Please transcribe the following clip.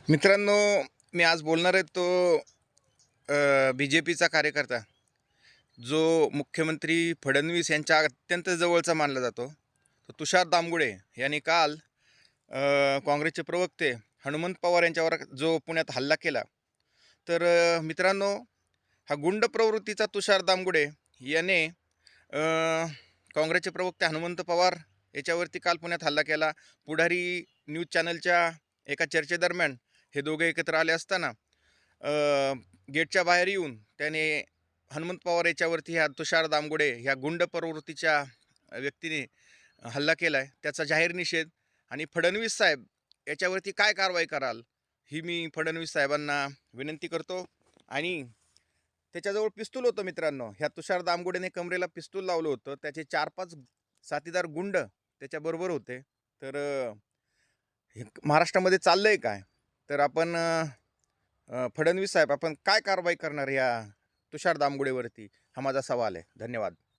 मित्रांनो, मी आज बोलणार आहे तो बी-जे-पीचा कार्यकर्ता, जो मुख्यमंत्री फडणवीस यांच्या अत्यंत जवळचा मानला जातो. तो तुषार दामगुडे यांनी काल काँग्रेसचे प्रवक्ते हनुमंत पवार यांच्यावर जो पुण्यात हल्ला केला. तर मित्रांनो, हा गुंड प्रवृत्तीचा तुषार दामगुडे याने काँग्रेसचे प्रवक्ते हनुमंत पवार याच्यावरती काल पुण्यात हल्ला केला. पुढारी न्यूज चॅनलच्या एका चर्चेदरम्यान हे दोघे एकत्र आले असताना गेटच्या बाहेर येऊन त्याने हनुमंत पवार याच्यावरती ह्या तुषार दामगुडे ह्या गुंड प्रवृत्तीच्या व्यक्तीने हल्ला केला आहे. त्याचा जाहीर निषेध. आणि फडणवीस साहेब याच्यावरती काय कारवाई कराल ही मी फडणवीस साहेबांना विनंती करतो. आणि त्याच्याजवळ पिस्तूल होतं मित्रांनो. ह्या तुषार दामगुडेने कमरेला पिस्तूल लावलं होतं. त्याचे 4-5 साथीदार गुंड त्याच्याबरोबर होते. तर हे महाराष्ट्रामध्ये चाललंय काय? तर आपण फडणवीस साहेब आपण काय कारवाई करणार या तुषार दामगुडेवरती? हा माझा सवाल आहे. धन्यवाद.